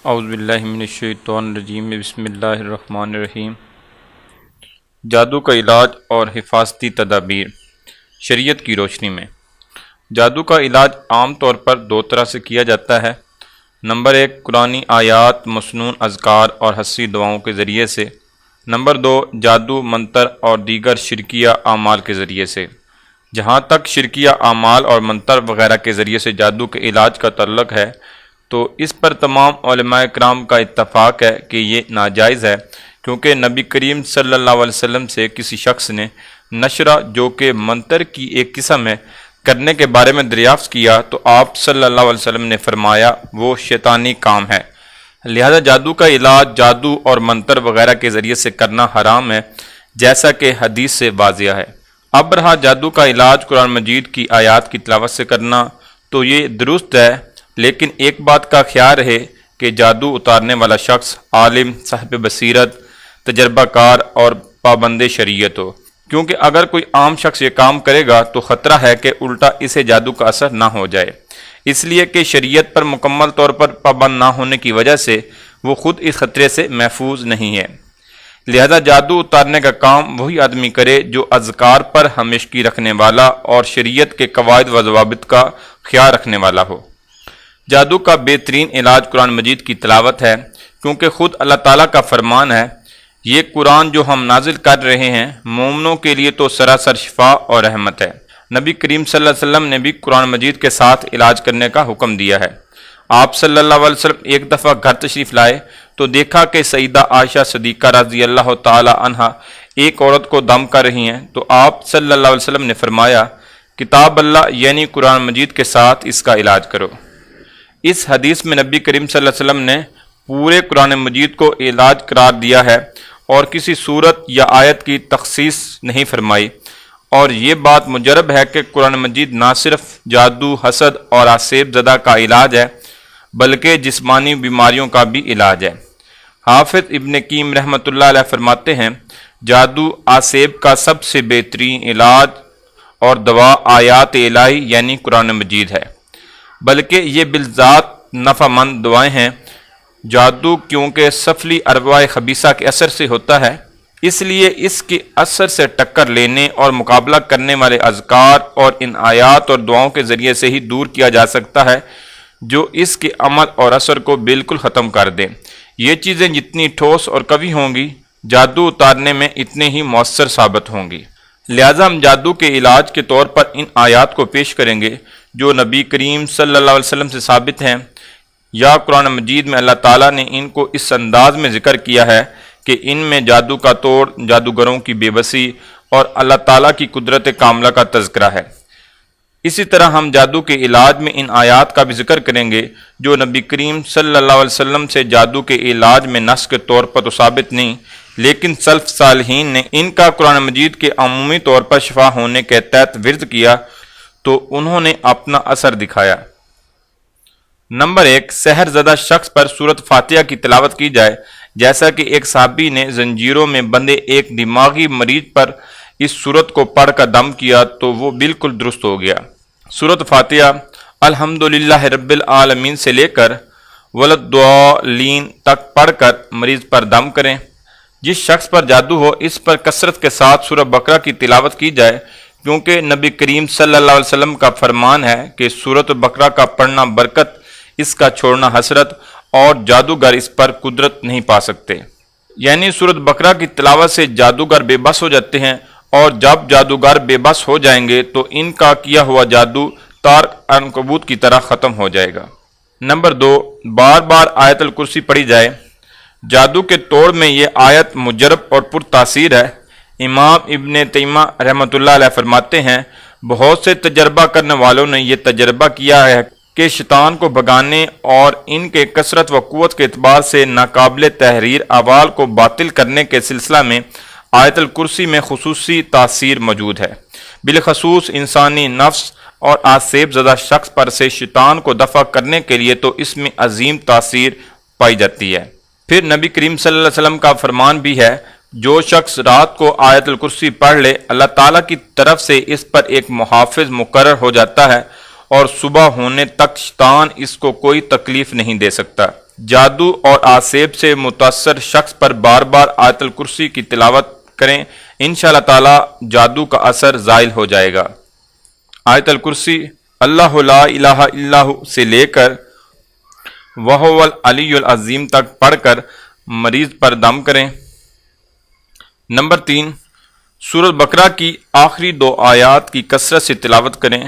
اعوذ باللہ من الشیطان الرجیم، بسم اللہ الرحمن الرحیم۔ جادو کا علاج اور حفاظتی تدابیر۔ شریعت کی روشنی میں جادو کا علاج عام طور پر دو طرح سے کیا جاتا ہے۔ نمبر 1، قرآنی آیات، مسنون اذکار اور حسی دعاؤں کے ذریعے سے۔ نمبر 2، جادو، منتر اور دیگر شرکیہ اعمال کے ذریعے سے۔ جہاں تک شرکیہ اعمال اور منتر وغیرہ کے ذریعے سے جادو کے علاج کا تعلق ہے تو اس پر تمام علماء کرام کا اتفاق ہے کہ یہ ناجائز ہے، کیونکہ نبی کریم صلی اللہ علیہ وسلم سے کسی شخص نے نشرہ، جو کہ منتر کی ایک قسم ہے، کرنے کے بارے میں دریافت کیا تو آپ صلی اللہ علیہ وسلم نے فرمایا وہ شیطانی کام ہے، لہذا جادو کا علاج جادو اور منتر وغیرہ کے ذریعے سے کرنا حرام ہے، جیسا کہ حدیث سے واضح ہے۔ اب رہا جادو کا علاج قرآن مجید کی آیات کی تلاوت سے کرنا، تو یہ درست ہے، لیکن ایک بات کا خیال رہے کہ جادو اتارنے والا شخص عالم، صاحب بصیرت، تجربہ کار اور پابند شریعت ہو، کیونکہ اگر کوئی عام شخص یہ کام کرے گا تو خطرہ ہے کہ الٹا اسے جادو کا اثر نہ ہو جائے، اس لیے کہ شریعت پر مکمل طور پر پابند نہ ہونے کی وجہ سے وہ خود اس خطرے سے محفوظ نہیں ہے۔ لہذا جادو اتارنے کا کام وہی آدمی کرے جو اذکار پر ہمیشگی رکھنے والا اور شریعت کے قواعد و ضوابط کا خیال رکھنے والا ہو۔ جادو کا بہترین علاج قرآن مجید کی تلاوت ہے، کیونکہ خود اللہ تعالیٰ کا فرمان ہے، یہ قرآن جو ہم نازل کر رہے ہیں مومنوں کے لیے تو سراسر شفا اور رحمت ہے۔ نبی کریم صلی اللہ علیہ وسلم نے بھی قرآن مجید کے ساتھ علاج کرنے کا حکم دیا ہے۔ آپ صلی اللہ علیہ وسلم ایک دفعہ گھر تشریف لائے تو دیکھا کہ سیدہ عائشہ صدیقہ رضی اللہ تعالی عنہا ایک عورت کو دم کر رہی ہیں، تو آپ صلی اللہ علیہ وسلم نے فرمایا، کتاب اللہ یعنی قرآن مجید کے ساتھ اس کا علاج کرو۔ اس حدیث میں نبی کریم صلی اللہ علیہ وسلم نے پورے قرآن مجید کو علاج قرار دیا ہے اور کسی صورت یا آیت کی تخصیص نہیں فرمائی، اور یہ بات مجرب ہے کہ قرآن مجید نہ صرف جادو، حسد اور آسیب زدہ کا علاج ہے بلکہ جسمانی بیماریوں کا بھی علاج ہے۔ حافظ ابن قیم رحمۃ اللہ علیہ فرماتے ہیں، جادو آسیب کا سب سے بہترین علاج اور دوا آیات الہی یعنی قرآن مجید ہے، بلکہ یہ بالذات نفع مند دعائیں ہیں۔ جادو کیونکہ سفلی ارواح خبیثہ کے اثر سے ہوتا ہے، اس لیے اس کے اثر سے ٹکر لینے اور مقابلہ کرنے والے اذکار اور ان آیات اور دعاؤں کے ذریعے سے ہی دور کیا جا سکتا ہے، جو اس کے عمل اور اثر کو بالکل ختم کر دیں۔ یہ چیزیں جتنی ٹھوس اور قوی ہوں گی، جادو اتارنے میں اتنے ہی مؤثر ثابت ہوں گی۔ لہذا ہم جادو کے علاج کے طور پر ان آیات کو پیش کریں گے جو نبی کریم صلی اللہ علیہ وسلم سے ثابت ہیں، یا قرآن مجید میں اللہ تعالیٰ نے ان کو اس انداز میں ذکر کیا ہے کہ ان میں جادو کا توڑ، جادوگروں کی بے بسی اور اللہ تعالیٰ کی قدرت کاملہ کا تذکرہ ہے۔ اسی طرح ہم جادو کے علاج میں ان آیات کا بھی ذکر کریں گے جو نبی کریم صلی اللہ علیہ وسلم سے جادو کے علاج میں نص کے طور پر تو ثابت نہیں، لیکن سلف صالحین نے ان کا قرآن مجید کے عمومی طور پر شفا ہونے کے تحت ورد کیا تو انہوں نے اپنا اثر دکھایا۔ نمبر 1، سحر زدہ شخص پر سورۃ فاتحہ کی تلاوت کی جائے، جیسا کہ ایک صحابی نے زنجیروں میں بندھے ایک دماغی مریض پر اس سورت کو پڑھ کر دم کیا تو وہ بالکل درست ہو گیا۔ سورۃ فاتحہ الحمدللہ رب العالمین سے لے کر وللضالین تک پڑھ کر مریض پر دم کریں۔ جس شخص پر جادو ہو اس پر کثرت کے ساتھ سورہ بقرہ کی تلاوت کی جائے، کیونکہ نبی کریم صلی اللہ علیہ وسلم کا فرمان ہے کہ سورۃ بقرہ کا پڑھنا برکت، اس کا چھوڑنا حسرت، اور جادوگر اس پر قدرت نہیں پا سکتے۔ یعنی سورۃ بقرہ کی تلاوت سے جادوگر بے بس ہو جاتے ہیں، اور جب جادوگر بے بس ہو جائیں گے تو ان کا کیا ہوا جادو تار عنکبوت کی طرح ختم ہو جائے گا۔ نمبر 2، بار بار آیت الکرسی پڑھی جائے۔ جادو کے توڑ میں یہ آیت مجرب اور پر تاثیر ہے۔ امام ابن تیمیہ رحمۃ اللہ علیہ فرماتے ہیں، بہت سے تجربہ کرنے والوں نے یہ تجربہ کیا ہے کہ شیطان کو بھگانے اور ان کے کثرت و قوت کے اعتبار سے ناقابل تحریر اعمال کو باطل کرنے کے سلسلہ میں آیت الکرسی میں خصوصی تاثیر موجود ہے، بالخصوص انسانی نفس اور آسیب زدہ شخص پر سے شیطان کو دفع کرنے کے لیے تو اس میں عظیم تاثیر پائی جاتی ہے۔ پھر نبی کریم صلی اللہ علیہ وسلم کا فرمان بھی ہے، جو شخص رات کو آیت الکرسی پڑھ لے اللہ تعالیٰ کی طرف سے اس پر ایک محافظ مقرر ہو جاتا ہے اور صبح ہونے تک شیطان اس کو کوئی تکلیف نہیں دے سکتا۔ جادو اور آسیب سے متاثر شخص پر بار بار آیت الکرسی کی تلاوت کریں، انشاءاللہ تعالی جادو کا اثر زائل ہو جائے گا۔ آیت الکرسی اللہ لا الہ الا ہو سے لے کر وہو العلی العظیم تک پڑھ کر مریض پر دم کریں۔ نمبر 3، سورۃ بقرہ کی آخری 2 آیات کی کثرت سے تلاوت کریں،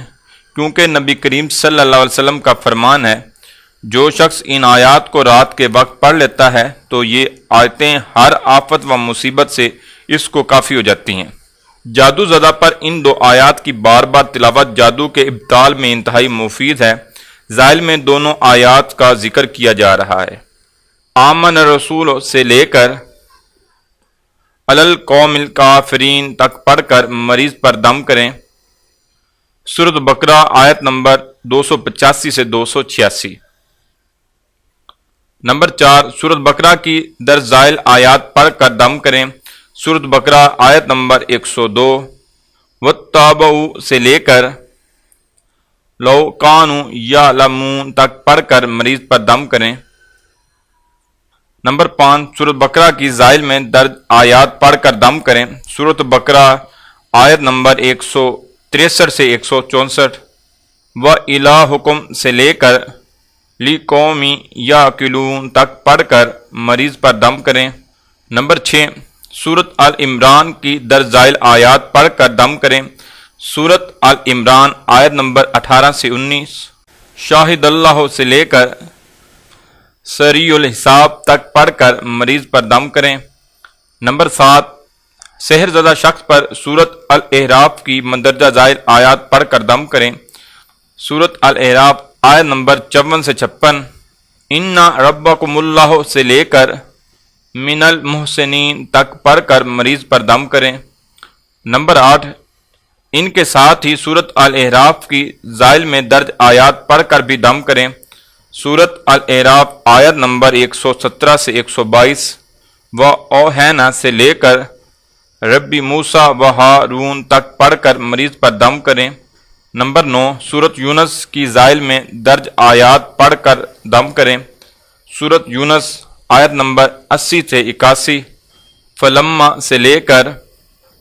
کیونکہ نبی کریم صلی اللہ علیہ وسلم کا فرمان ہے جو شخص ان آیات کو رات کے وقت پڑھ لیتا ہے تو یہ آیتیں ہر آفت و مصیبت سے اس کو کافی ہو جاتی ہیں۔ جادو زدہ پر ان 2 آیات کی بار بار تلاوت جادو کے ابطال میں انتہائی مفید ہے۔ ذیل میں دونوں آیات کا ذکر کیا جا رہا ہے۔ آمن رسول سے لے کر القوم الکافرین تک پڑھ کر مریض پر دم کریں۔ سورۃ بقرہ آیت نمبر 285 سے 286۔ نمبر 4، سورۃ بقرہ کی در ذیل آیات پڑھ کر دم کریں۔ سورۃ بقرہ آیت نمبر 102 واتبعوا سے لے کر لو کانوا یعلمون تک پڑھ کر مریض پر دم کریں۔ نمبر 5، سورۃ بقرہ کی ذیل میں درج آیات پڑھ کر دم کریں۔ سورۃ بقرہ آیت نمبر 163 سے 164۔ وَإِلَٰهُكُمْ سے لے کر لِقَوْمٍ يَعْقِلُونَ تک پڑھ کر مریض پر دم کریں۔ نمبر 6، سورۃ آل عمران کی در ذیل آیات پڑھ کر دم کریں۔ سورۃ آل عمران آیت نمبر 18 سے 19۔ شاہد اللہ سے لے کر سریع الحساب تک پڑھ کر مریض پر دم کریں۔ نمبر 7، سحر زدہ شخص پر سورۃ الاعراف کی مندرجہ ذیل آیات پڑھ کر دم کریں۔ سورۃ الاعراف آیت نمبر 54 سے 56۔ ان ربکم اللہ سے لے کر من المحسنین تک پڑھ کر مریض پر دم کریں۔ نمبر 8، ان کے ساتھ ہی سورۃ الاعراف کی ذیل میں درج آیات پڑھ کر بھی دم کریں۔ سورۃ الاعراف آیت نمبر 117 سے 122۔ وَأَوْحَيْنَا سے لے کر ربی موسیٰ و ہارون تک پڑھ کر مریض پر دم کریں۔ نمبر 9، سورۃ یونس کی ذیل میں درج آیات پڑھ کر دم کریں۔ سورۃ یونس آیت نمبر 80 سے 81۔ فلما سے لے کر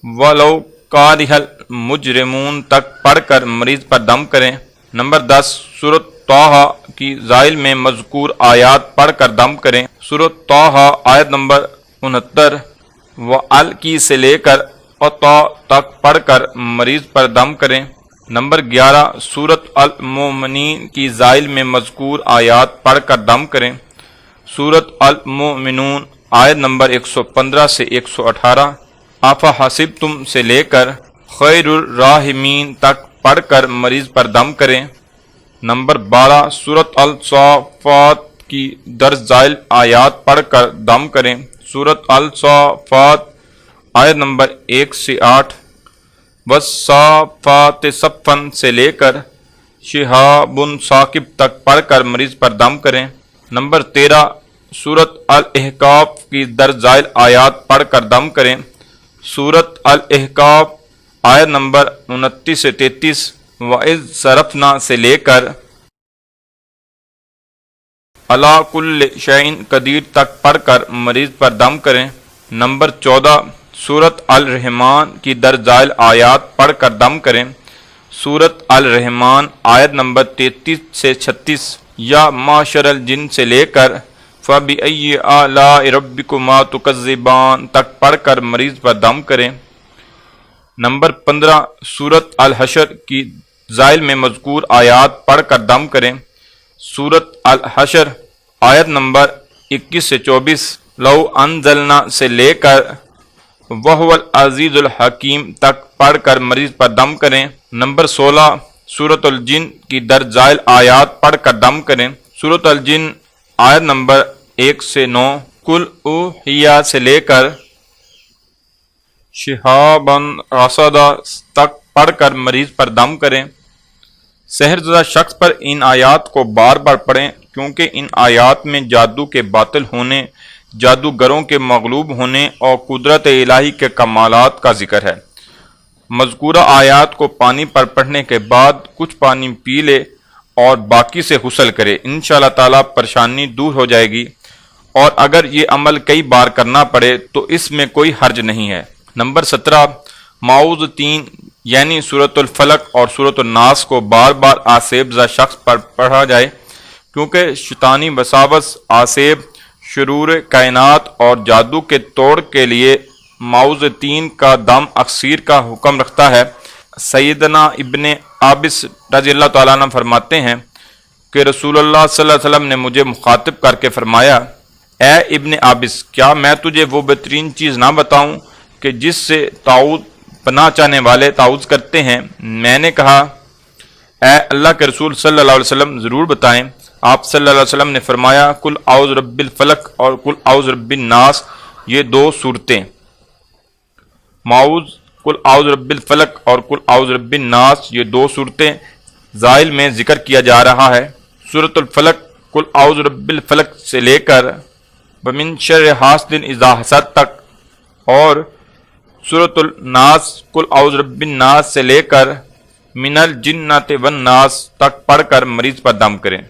وَلَوْ کَارِهَ الْمُجْرِمُونَ تک پڑھ کر مریض پر دم کریں۔ نمبر 10، سورۃ طٰہٰ کی ذیل میں مذکور آیات پڑھ کر دم کریں۔ سورۃ طٰہٰ آیت نمبر 69۔ وَأَلْقِ سے لے کر عطا تک پڑھ کر مریض پر دم کریں۔ نمبر 11، سورۃ المؤمنین کی ذیل میں مذکور آیات پڑھ کر دم کریں۔ سورۃ المؤمنون آیت نمبر 115 سے 118۔ افحسبتم سے لے کر خیر الراحمین تک پڑھ کر مریض پر دم کریں۔ نمبر 12، سورۃ الصافات کی در ذیل آیات پڑھ کر دم کریں۔ سورۃ الصافات آیت نمبر 1 سے 8۔ والصافات صفا سے لے کر شہاب ثاقب تک پڑھ کر مریض پر دم کریں۔ نمبر 13، سورۃ الاحقاف کی در ذیل آیات پڑھ کر دم کریں۔ سورۃ الاحقاف آیت نمبر 29 سے 33۔ وَإِذْ صَرَفْنَا سے لے کر عَلَىٰ كُلِّ شَيْءٍ قدیر تک پڑھ کر مریض پر دم کریں۔ نمبر 14، سورۃ الرحمن کی در ذیل آیات پڑھ کر دم کریں۔ سورۃ الرحمن آیت نمبر 33 سے 36۔ یا معشر الجن سے لے کر فَبِأَيِّ آلَاءِ رَبِّكُمَا تُكَذِّبَانِ تک پڑھ کر مریض پر دم کریں۔ نمبر 15، سورۃ الحشر کی ذیل میں مذکور آیات پڑھ کر دم کریں۔ سورۃ الحشر آیت نمبر 21 سے 24۔ لو انزلنا سے لے کر وَهُوَ العزیز الحکیم تک پڑھ کر مریض پر دم کریں۔ نمبر 16، سورۃ الجن کی در ذیل آیات پڑھ کر دم کریں۔ سورۃ الجن آیت نمبر 1 سے 9۔ قُلْ أُوحِیَ سے لے کر شِهَابًا رَصَدًا تک پڑھ کر مریض پر دم کریں۔ سحر زدہ شخص پر ان آیات کو بار بار پڑھیں، کیونکہ ان آیات میں جادو کے باطل ہونے، جادوگروں کے مغلوب ہونے اور قدرت الہی کے کمالات کا ذکر ہے۔ مذکورہ آیات کو پانی پر پڑھنے کے بعد کچھ پانی پی لے اور باقی سے غسل کرے، انشاءاللہ تعالی پریشانی دور ہو جائے گی، اور اگر یہ عمل کئی بار کرنا پڑے تو اس میں کوئی حرج نہیں ہے۔ نمبر 17، معوذتین یعنی سورۃ الفلق اور سورۃ الناس کو بار بار آسیب زدہ شخص پر پڑھا جائے، کیونکہ شیطانی وساوس، آسیب، شرور کائنات اور جادو کے توڑ کے لیے معوذتین کا دم اکثیر کا حکم رکھتا ہے۔ سیدنا ابن عابس رضی اللہ تعالیٰ عنہ فرماتے ہیں کہ رسول اللہ صلی اللہ علیہ وسلم نے مجھے مخاطب کر کے فرمایا، اے ابن عابس، کیا میں تجھے وہ بہترین چیز نہ بتاؤں کہ جس سے تعوذ پناہ چاہنے والے تعوذ کرتے ہیں؟ میں نے کہا، اے اللہ کے رسول صلی اللہ علیہ وسلم، ضرور بتائیں۔ آپ صلی اللہ علیہ وسلم نے فرمایا، قل اعوذ برب الفلق اور قل اعوذ برب الناس، یہ دو صورتیں، معوذ قل اعوذ برب الفلق اور قل اعوذ برب الناس، یہ دو صورتیں ذائل میں ذکر کیا جا رہا ہے۔ سورۃ الفلق قل اعوذ برب الفلق سے لے کر ومن شر حاسد اذا حسد تک، اور سورۃ الناس قل اعوذ برب الناس سے لے کر من الجنۃ والناس تک پڑھ کر مریض پر دم کریں۔